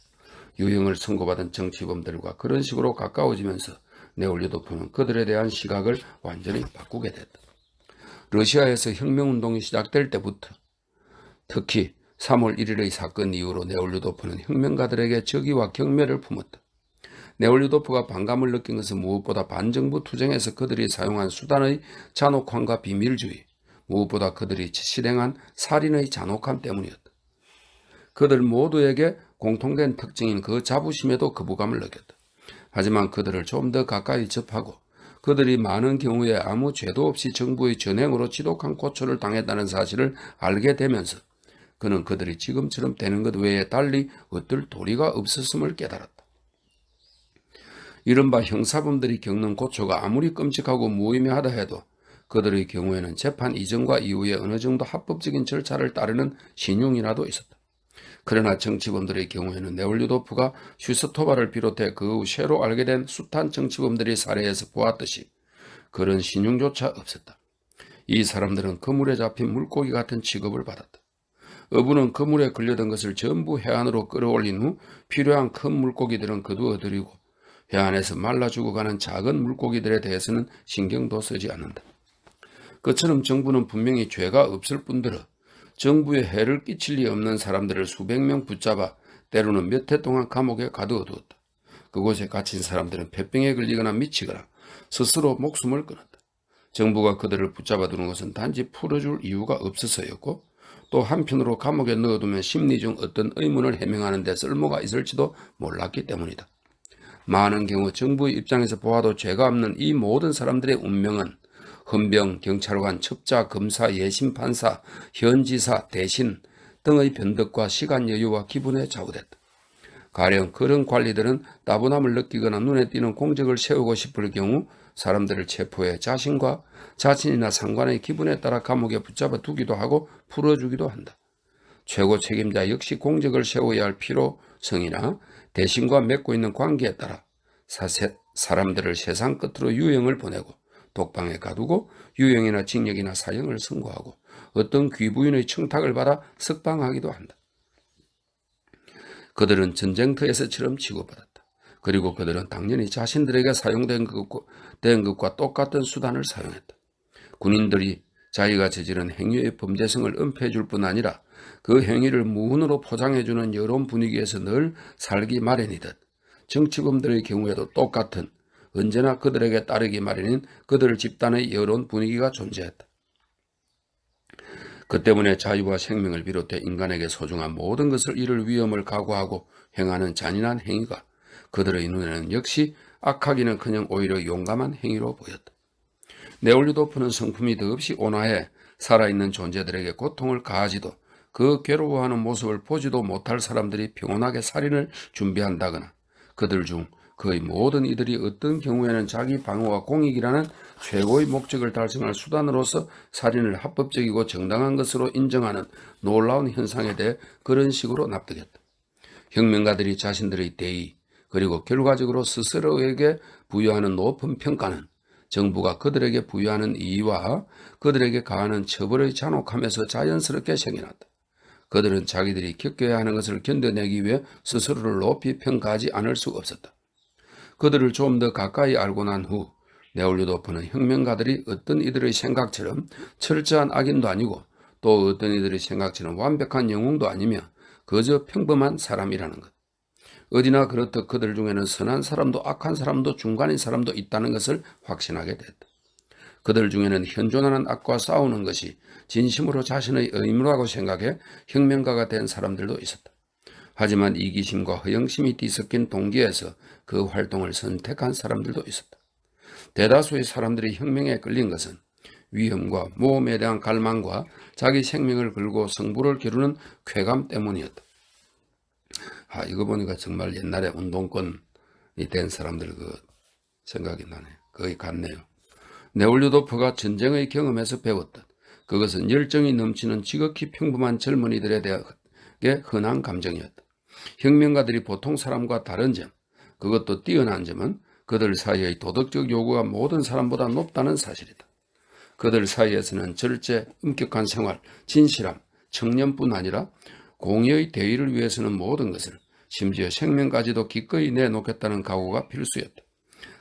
유형을 선고받은 정치범들과 그런 식으로 가까워지면서 네올류도프는 그들에 대한 시각을 완전히 바꾸게 됐다. 러시아에서 혁명운동이 시작될 때부터 특히 3월 1일의 사건 이후로 네올류도프는 혁명가들에게 적의와 경멸을 품었다. 네올류도프가 반감을 느낀 것은 무엇보다 반정부 투쟁에서 그들이 사용한 수단의 잔혹함과 비밀주의, 무엇보다 그들이 실행한 살인의 잔혹함 때문이었다. 그들 모두에게 공통된 특징인 그 자부심에도 거부감을 느꼈다. 하지만 그들을 좀 더 가까이 접하고 그들이 많은 경우에 아무 죄도 없이 정부의 전횡으로 지독한 고초를 당했다는 사실을 알게 되면서 그는 그들이 지금처럼 되는 것 외에 달리 어떨 도리가 없었음을 깨달았다. 이른바 형사범들이 겪는 고초가 아무리 끔찍하고 무의미하다 해도 그들의 경우에는 재판 이전과 이후에 어느 정도 합법적인 절차를 따르는 신용이라도 있었다. 그러나 정치범들의 경우에는 네올류도프가 슈스토바를 비롯해 그 후 새로 알게 된 숱한 정치범들의 사례에서 보았듯이 그런 신용조차 없었다. 이 사람들은 그물에 잡힌 물고기 같은 취급을 받았다. 어부는 그물에 걸려든 것을 전부 해안으로 끌어올린 후 필요한 큰 물고기들은 거두어들이고 해 안에서 말라 죽어가는 작은 물고기들에 대해서는 신경도 쓰지 않는다. 그처럼 정부는 분명히 죄가 없을 뿐더러 정부에 해를 끼칠 리 없는 사람들을 수백 명 붙잡아 때로는 몇 해 동안 감옥에 가두어 두었다. 그곳에 갇힌 사람들은 폐병에 걸리거나 미치거나 스스로 목숨을 끊었다. 정부가 그들을 붙잡아 두는 것은 단지 풀어줄 이유가 없어서였고, 또 한편으로 감옥에 넣어두면 심리적 어떤 의문을 해명하는 데 쓸모가 있을지도 몰랐기 때문이다. 많은 경우 정부의 입장에서 보아도 죄가 없는 이 모든 사람들의 운명은 헌병, 경찰관, 첩자, 검사, 예심판사, 현지사, 대신 등의 변덕과 시간 여유와 기분에 좌우됐다. 가령 그런 관리들은 따분함을 느끼거나 눈에 띄는 공적을 세우고 싶을 경우 사람들을 체포해 자신이나 상관의 기분에 따라 감옥에 붙잡아 두기도 하고 풀어주기도 한다. 최고 책임자 역시 공적을 세워야 할 필요성이나 대신과 맺고 있는 관계에 따라 사람들을 세상 끝으로 유형을 보내고 독방에 가두고 유형이나 징역이나 사형을 선고하고 어떤 귀부인의 청탁을 받아 석방하기도 한다. 그들은 전쟁터에서처럼 취급받았다. 그리고 그들은 당연히 자신들에게 사용된 것과 똑같은 수단을 사용했다. 군인들이 자기가 저지른 행위의 범죄성을 은폐해 줄 뿐 아니라 그 행위를 무훈으로 포장해주는 여론 분위기에서 늘 살기 마련이듯 정치범들의 경우에도 똑같은 언제나 그들에게 따르기 마련인 그들 집단의 여론 분위기가 존재했다. 그 때문에 자유와 생명을 비롯해 인간에게 소중한 모든 것을 잃을 위험을 각오하고 행하는 잔인한 행위가 그들의 눈에는 역시 악하기는커녕 오히려 용감한 행위로 보였다. 네올루도프는 성품이 더없이 온화해 살아있는 존재들에게 고통을 가하지도 그 괴로워하는 모습을 보지도 못할 사람들이 평온하게 살인을 준비한다거나 그들 중 거의 모든 이들이 어떤 경우에는 자기 방어와 공익이라는 최고의 목적을 달성할 수단으로서 살인을 합법적이고 정당한 것으로 인정하는 놀라운 현상에 대해 그런 식으로 납득했다. 혁명가들이 자신들의 대의 그리고 결과적으로 스스로에게 부여하는 높은 평가는 정부가 그들에게 부여하는 이의와 그들에게 가하는 처벌의 잔혹함에서 자연스럽게 생겨났다. 그들은 자기들이 겪어야 하는 것을 견뎌내기 위해 스스로를 높이 평가하지 않을 수 없었다. 그들을 좀 더 가까이 알고 난 후 네올루도프는 혁명가들이 어떤 이들의 생각처럼 철저한 악인도 아니고 또 어떤 이들의 생각처럼 완벽한 영웅도 아니며 그저 평범한 사람이라는 것. 어디나 그렇듯 그들 중에는 선한 사람도 악한 사람도 중간인 사람도 있다는 것을 확신하게 됐다. 그들 중에는 현존하는 악과 싸우는 것이 진심으로 자신의 의무라고 생각해 혁명가가 된 사람들도 있었다. 하지만 이기심과 허영심이 뒤섞인 동기에서 그 활동을 선택한 사람들도 있었다. 대다수의 사람들이 혁명에 끌린 것은 위험과 모험에 대한 갈망과 자기 생명을 걸고 승부를 겨루는 쾌감 때문이었다. 이거 보니까 정말 옛날에 운동권이 된 사람들 생각이 나네요. 거의 같네요. 네올루도프가 전쟁의 경험에서 배웠듯 그것은 열정이 넘치는 지극히 평범한 젊은이들에 대해 흔한 감정이었다. 혁명가들이 보통 사람과 다른 점, 그것도 뛰어난 점은 그들 사이의 도덕적 요구가 모든 사람보다 높다는 사실이다. 그들 사이에서는 절제, 엄격한 생활, 진실함, 청렴뿐 아니라 공의의 대의를 위해서는 모든 것을, 심지어 생명까지도 기꺼이 내놓겠다는 각오가 필수였다.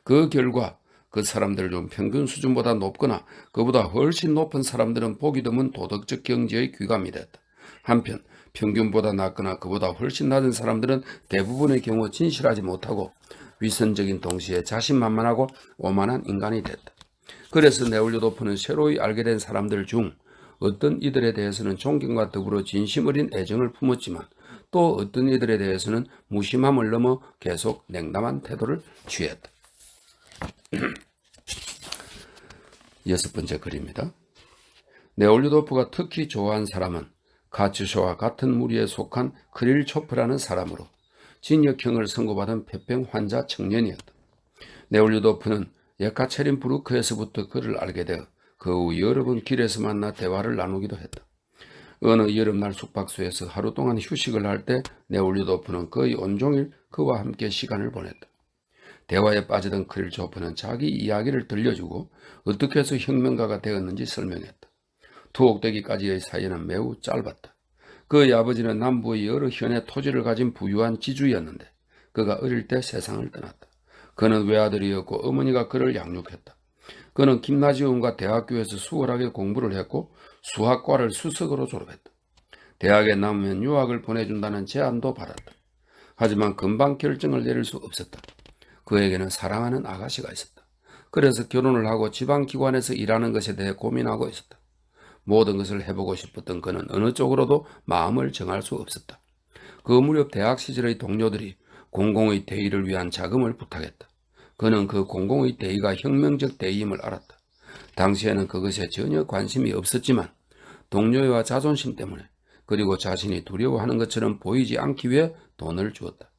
그 결과 그 사람들 중 평균 수준보다 높거나 그보다 훨씬 높은 사람들은 보기 드문 도덕적 경지의 귀감이 됐다. 한편 평균보다 낮거나 그보다 훨씬 낮은 사람들은 대부분의 경우 진실하지 못하고 위선적인 동시에 자신만만하고 오만한 인간이 됐다. 그래서 네올루도프는 새로이 알게 된 사람들 중 어떤 이들에 대해서는 존경과 더불어 진심 어린 애정을 품었지만 또 어떤 이들에 대해서는 무심함을 넘어 계속 냉담한 태도를 취했다. 6번째 글입니다. 네올루도프가 특히 좋아한 사람은 가츠쇼와 같은 무리에 속한 크릴초프라는 사람으로 징역형을 선고받은 폐병 환자 청년이었다. 네올루도프는 예카체린부르크에서부터 그를 알게 되어 그 후 여러 번 길에서 만나 대화를 나누기도 했다. 어느 여름날 숙박소에서 하루 동안 휴식을 할 때 네올루도프는 거의 온종일 그와 함께 시간을 보냈다. 대화에 빠지던 크릴초프는 자기 이야기를 들려주고 어떻게 해서 혁명가가 되었는지 설명했다. 투옥되기까지의 사이는 매우 짧았다. 그의 아버지는 남부의 여러 현의 토지를 가진 부유한 지주였는데 그가 어릴 때 세상을 떠났다. 그는 외아들이었고 어머니가 그를 양육했다. 그는 김나지움과 대학교에서 수월하게 공부를 했고 수학과를 수석으로 졸업했다. 대학에 남으면 유학을 보내준다는 제안도 받았다. 하지만 금방 결정을 내릴 수 없었다. 그에게는 사랑하는 아가씨가 있었다. 그래서 결혼을 하고 지방기관에서 일하는 것에 대해 고민하고 있었다. 모든 것을 해보고 싶었던 그는 어느 쪽으로도 마음을 정할 수 없었다. 그 무렵 대학 시절의 동료들이 공공의 대의를 위한 자금을 부탁했다. 그는 그 공공의 대의가 혁명적 대의임을 알았다. 당시에는 그것에 전혀 관심이 없었지만 동료와 자존심 때문에 그리고 자신이 두려워하는 것처럼 보이지 않기 위해 돈을 주었다.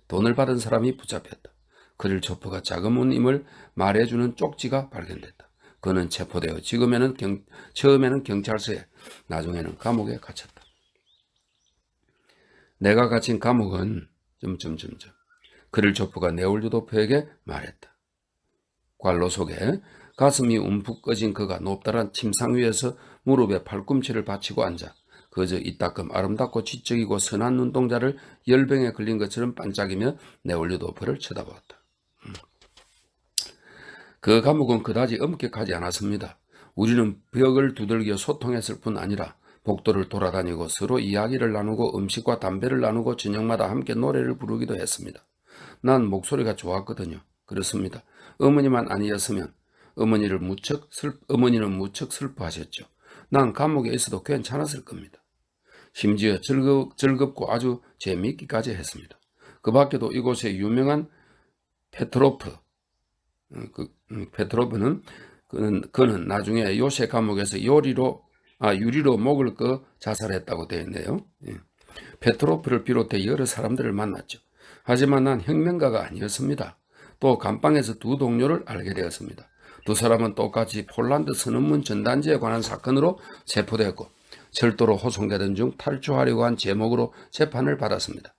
돈을 받은 사람이 붙잡혔다. 그를 조퍼가 자금운임을 말해주는 쪽지가 발견됐다. 그는 체포되어 처음에는 경찰서에 나중에는 감옥에 갇혔다. 내가 갇힌 감옥은 그를 조퍼가 네올루도프에게 말했다. 관로 속에 가슴이 움푹 꺼진 그가 높다란 침상 위에서 무릎에 팔꿈치를 받치고 앉아 그저 이따금 아름답고 지적이고 선한 눈동자를 열병에 걸린 것처럼 반짝이며 네올루도프를 쳐다보았다. 그 감옥은 그다지 엄격하지 않았습니다. 우리는 벽을 두들겨 소통했을 뿐 아니라 복도를 돌아다니고 서로 이야기를 나누고 음식과 담배를 나누고 저녁마다 함께 노래를 부르기도 했습니다. 난 목소리가 좋았거든요. 그렇습니다. 어머니만 아니었으면 어머니는 무척 슬퍼하셨죠. 난 감옥에 있어도 괜찮았을 겁니다. 심지어 즐겁고 아주 재미있기까지 했습니다. 그 밖에도 이곳에 유명한 페트로프는 그는 나중에 요새 감옥에서 유리로 목을 꺼 자살했다고 되어 있네요. 페트로프를 비롯해 여러 사람들을 만났죠. 하지만 난 혁명가가 아니었습니다. 또 감방에서 두 동료를 알게 되었습니다. 두 사람은 똑같이 폴란드 선언문 전단지에 관한 사건으로 체포되었고 철도로 호송되던 중 탈주하려고 한 제목으로 재판을 받았습니다.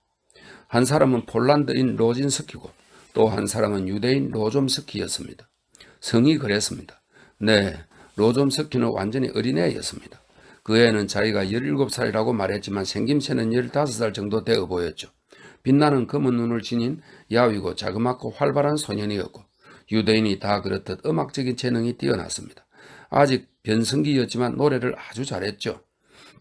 한 사람은 폴란드인 로진스키고 또 한 사람은 유대인 로좀스키였습니다. 성이 그랬습니다. 네, 로좀스키는 완전히 어린애였습니다. 그 애는 자기가 17살이라고 말했지만 생김새는 15살 정도 되어 보였죠. 빛나는 검은 눈을 지닌 야위고 자그맣고 활발한 소년이었고 유대인이 다 그렇듯 음악적인 재능이 뛰어났습니다. 아직 변성기였지만 노래를 아주 잘했죠.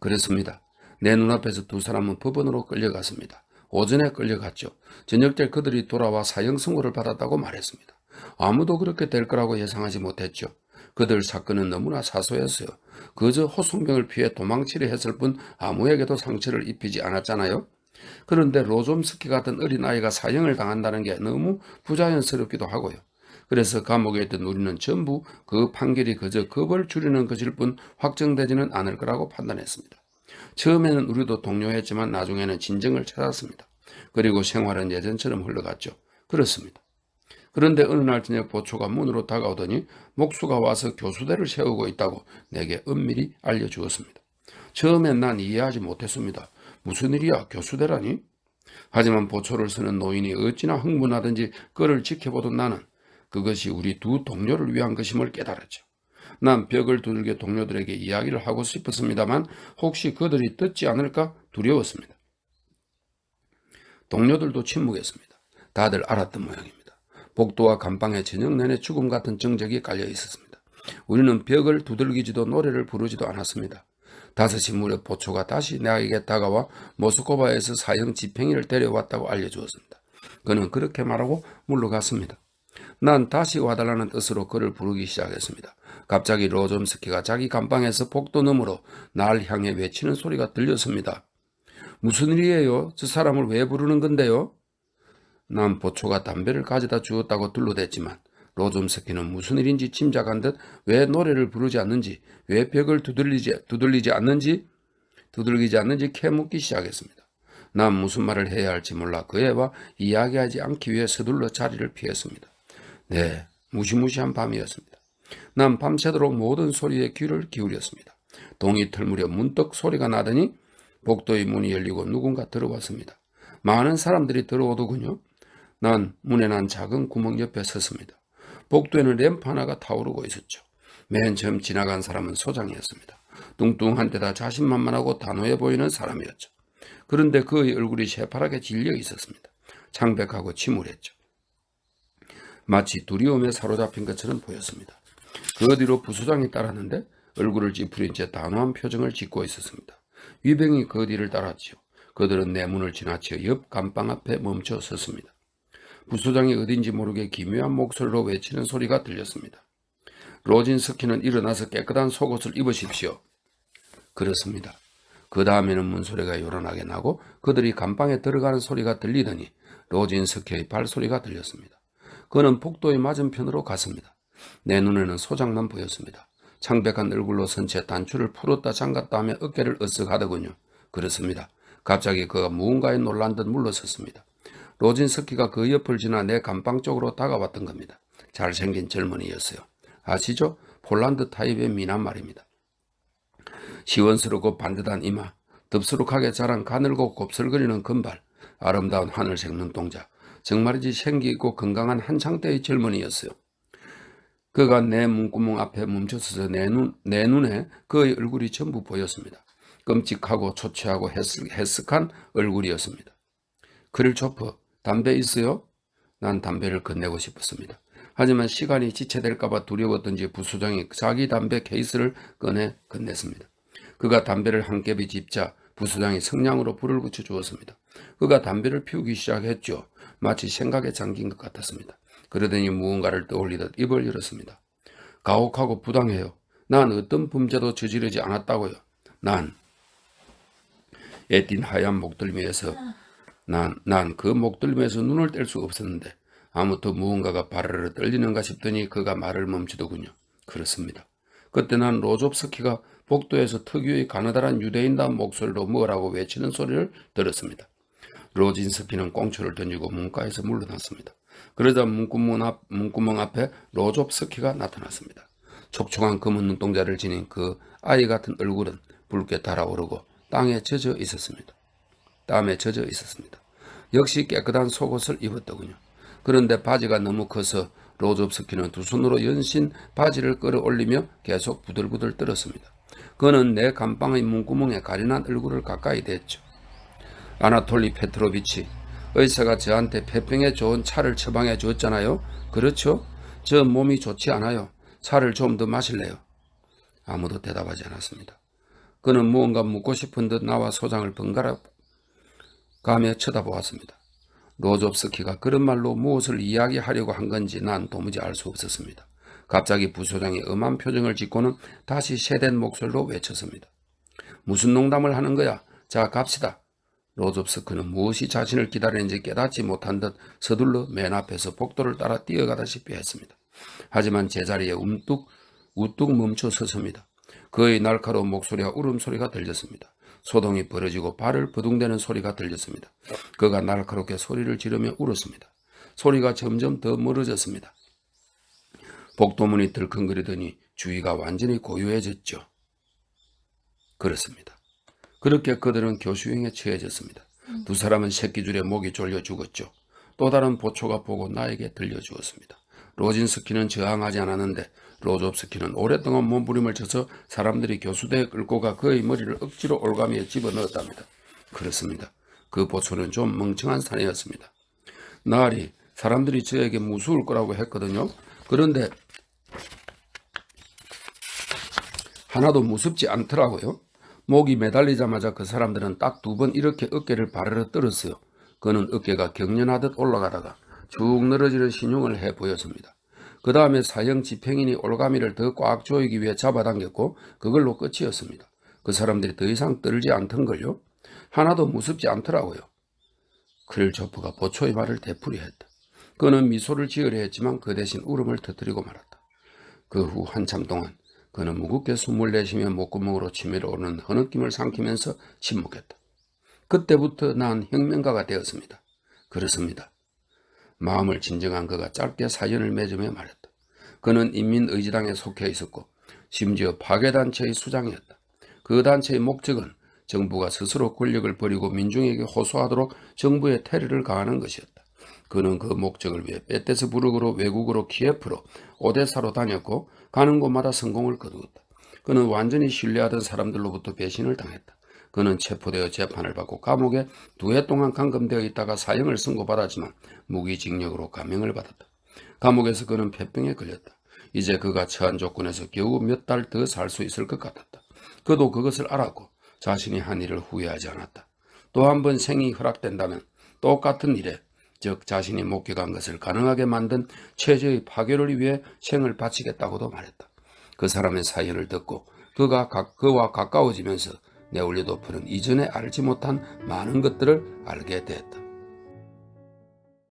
그렇습니다. 내 눈앞에서 두 사람은 법원으로 끌려갔습니다. 오전에 끌려갔죠. 저녁 때 그들이 돌아와 사형 선고를 받았다고 말했습니다. 아무도 그렇게 될 거라고 예상하지 못했죠. 그들 사건은 너무나 사소했어요. 그저 호송병을 피해 도망치려 했을 뿐 아무에게도 상처를 입히지 않았잖아요. 그런데 로좀스키 같은 어린아이가 사형을 당한다는 게 너무 부자연스럽기도 하고요. 그래서 감옥에 있던 우리는 전부 그 판결이 그저 겁을 줄이는 것일 뿐 확정되지는 않을 거라고 판단했습니다. 처음에는 우리도 동요했지만 나중에는 진정을 찾았습니다. 그리고 생활은 예전처럼 흘러갔죠. 그렇습니다. 그런데 어느 날 저녁 보초가 문으로 다가오더니 목수가 와서 교수대를 세우고 있다고 내게 은밀히 알려주었습니다. 처음엔 난 이해하지 못했습니다. 무슨 일이야, 교수대라니? 하지만 보초를 쓰는 노인이 어찌나 흥분하든지 그를 지켜보던 나는 그것이 우리 두 동료를 위한 것임을 깨달았죠. 난 벽을 두들겨 동료들에게 이야기를 하고 싶었습니다만 혹시 그들이 듣지 않을까 두려웠습니다. 동료들도 침묵했습니다. 다들 알았던 모양입니다. 복도와 감방에 저녁 내내 죽음 같은 정적이 깔려 있었습니다. 우리는 벽을 두들기지도 노래를 부르지도 않았습니다. 5시 무렵 보초가 다시 나에게 다가와 모스크바에서 사형 집행위를 데려왔다고 알려주었습니다. 그는 그렇게 말하고 물러갔습니다. 난 다시 와달라는 뜻으로 그를 부르기 시작했습니다. 갑자기 로좀스키가 자기 감방에서 복도 너머로 날 향해 외치는 소리가 들렸습니다. 무슨 일이에요? 저 사람을 왜 부르는 건데요? 난 보초가 담배를 가져다 주었다고 둘러댔지만 로좀스키는 무슨 일인지 짐작한 듯 왜 노래를 부르지 않는지, 왜 벽을 두들기지 않는지 캐묻기 시작했습니다. 난 무슨 말을 해야 할지 몰라 그 애와 이야기하지 않기 위해 서둘러 자리를 피했습니다. 네, 무시무시한 밤이었습니다. 난 밤새도록 모든 소리에 귀를 기울였습니다. 동이 틀 무렵 문득 소리가 나더니 복도의 문이 열리고 누군가 들어왔습니다. 많은 사람들이 들어오더군요. 난 문에 난 작은 구멍 옆에 섰습니다. 복도에는 램프 하나가 타오르고 있었죠. 맨 처음 지나간 사람은 소장이었습니다. 뚱뚱한 데다 자신만만하고 단호해 보이는 사람이었죠. 그런데 그의 얼굴이 새파랗게 질려 있었습니다. 창백하고 침울했죠. 마치 두려움에 사로잡힌 것처럼 보였습니다. 그 뒤로 부소장이 따랐는데 얼굴을 찌푸린 채 단호한 표정을 짓고 있었습니다. 위병이 그 뒤를 따랐지요. 그들은 내 문을 지나쳐 옆 감방 앞에 멈춰 섰습니다. 부소장이 어딘지 모르게 기묘한 목소리로 외치는 소리가 들렸습니다. 로진스키는 일어나서 깨끗한 속옷을 입으십시오. 그렇습니다. 그 다음에는 문소리가 요란하게 나고 그들이 감방에 들어가는 소리가 들리더니 로진스키의 발소리가 들렸습니다. 그는 복도의 맞은편으로 갔습니다. 내 눈에는 소장만 보였습니다. 창백한 얼굴로 선 채 단추를 풀었다 잠갔다 하며 어깨를 으쓱하더군요. 그렇습니다. 갑자기 그가 무언가에 놀란 듯 물러섰습니다. 로진스키가 그 옆을 지나 내 감방 쪽으로 다가왔던 겁니다. 잘생긴 젊은이였어요. 아시죠? 폴란드 타입의 미남 말입니다. 시원스럽고 반듯한 이마, 덥수룩하게 자란 가늘고 곱슬거리는 금발, 아름다운 하늘색 눈동자, 정말이지 생기있고 건강한 한창때의 젊은이였어요. 그가 내 문구멍 앞에 멈춰서서 내 눈에 그의 얼굴이 전부 보였습니다. 끔찍하고 초췌하고 해쓱한 얼굴이었습니다. 크릴초프, 담배 있어요? 난 담배를 건네고 싶었습니다. 하지만 시간이 지체될까봐 두려웠던지 부소장이 자기 담배 케이스를 꺼내 건넸습니다. 그가 담배를 한 갭이 집자 부소장이 성냥으로 불을 붙여 주었습니다. 그가 담배를 피우기 시작했죠. 마치 생각에 잠긴 것 같았습니다. 그러더니 무언가를 떠올리듯 입을 열었습니다. 가혹하고 부당해요. 난 어떤 범죄도 저지르지 않았다고요. 난 애띤 하얀 목덜미에서 난 그 목덜미에서 눈을 뗄 수 없었는데 아무튼 무언가가 바르르 떨리는가 싶더니 그가 말을 멈추더군요. 그렇습니다. 그때 난 로조프스키가 복도에서 특유의 가느다란 유대인다운 목소리로 뭐라고 외치는 소리를 들었습니다. 로진스키는 꽁초를 던지고 문가에서 물러났습니다. 그러자 문구멍 앞에 로조프스키가 나타났습니다. 촉촉한 검은 눈동자를 지닌 그 아이 같은 얼굴은 붉게 달아오르고 땀에 젖어 있었습니다. 역시 깨끗한 속옷을 입었더군요. 그런데 바지가 너무 커서 로조프스키는 두 손으로 연신 바지를 끌어올리며 계속 부들부들 떨었습니다. 그는 내 감방의 문구멍에 가련한 얼굴을 가까이 댔죠. 아나톨리 페트로비치, 의사가 저한테 폐병에 좋은 차를 처방해 줬잖아요. 그렇죠? 저 몸이 좋지 않아요. 차를 좀 더 마실래요? 아무도 대답하지 않았습니다. 그는 무언가 묻고 싶은 듯 나와 소장을 번갈아 가며 쳐다보았습니다. 로조프스키가 그런 말로 무엇을 이야기하려고 한 건지 난 도무지 알 수 없었습니다. 갑자기 부소장이 엄한 표정을 짓고는 다시 세댄 목소리로 외쳤습니다. 무슨 농담을 하는 거야? 자, 갑시다. 로조프스키는 무엇이 자신을 기다리는지 깨닫지 못한 듯 서둘러 맨 앞에서 복도를 따라 뛰어가다시피 했습니다. 하지만 제자리에 우뚝 멈춰 섰습니다. 그의 날카로운 목소리와 울음소리가 들렸습니다. 소동이 벌어지고 발을 버둥대는 소리가 들렸습니다. 그가 날카롭게 소리를 지르며 울었습니다. 소리가 점점 더 멀어졌습니다. 복도문이 들컹거리더니 주위가 완전히 고요해졌죠. 그렇습니다. 그렇게 그들은 교수형에 처해졌습니다. 두 사람은 새끼줄에 목이 졸려 죽었죠. 또 다른 보초가 보고 나에게 들려주었습니다. 로진스키는 저항하지 않았는데 로조프스키는 오랫동안 몸부림을 쳐서 사람들이 교수대에 끌고 가 그의 머리를 억지로 올가미에 집어넣었답니다. 그렇습니다. 그 보초는 좀 멍청한 사내였습니다. 나으리 사람들이 저에게 무서울 거라고 했거든요. 그런데 하나도 무섭지 않더라고요. 목이 매달리자마자 그 사람들은 딱 두 번 이렇게 어깨를 바르르 떨었어요. 그는 어깨가 경련하듯 올라가다가 쭉 늘어지는 신용을 해 보였습니다. 그 다음에 사형 집행인이 올가미를 더 꽉 조이기 위해 잡아당겼고 그걸로 끝이었습니다. 그 사람들이 더 이상 떨지 않던걸요. 하나도 무섭지 않더라고요. 크릴초프가 보초의 말을 되풀이했다. 그는 미소를 지으려 했지만 그 대신 울음을 터뜨리고 말았다. 그 후 한참 동안 그는 무겁게 숨을 내쉬며 목구멍으로 치밀어 오르는 흐느낌을 삼키면서 침묵했다. 그때부터 난 혁명가가 되었습니다. 그렇습니다. 마음을 진정한 그가 짧게 사연을 맺으며 말했다. 그는 인민의지당에 속해 있었고 심지어 파괴단체의 수장이었다. 그 단체의 목적은 정부가 스스로 권력을 버리고 민중에게 호소하도록 정부의 테러를 가하는 것이었다. 그는 그 목적을 위해 페테스부르크로 외국으로 키예프로 오데사로 다녔고 가는 곳마다 성공을 거두었다. 그는 완전히 신뢰하던 사람들로부터 배신을 당했다. 그는 체포되어 재판을 받고 감옥에 2해 동안 감금되어 있다가 사형을 선고받았지만 무기징역으로 감형을 받았다. 감옥에서 그는 폐병에 걸렸다. 이제 그가 처한 조건에서 겨우 몇 달 더 살 수 있을 것 같았다. 그도 그것을 알았고 자신이 한 일을 후회하지 않았다. 또 한 번 생이 허락된다면 똑같은 일에, 즉 자신이 목격한 것을 가능하게 만든 체제의 파괴를 위해 생을 바치겠다고도 말했다. 그 사람의 사연을 듣고 그와 가까워지면서 네올리도프는 이전에 알지 못한 많은 것들을 알게 됐다.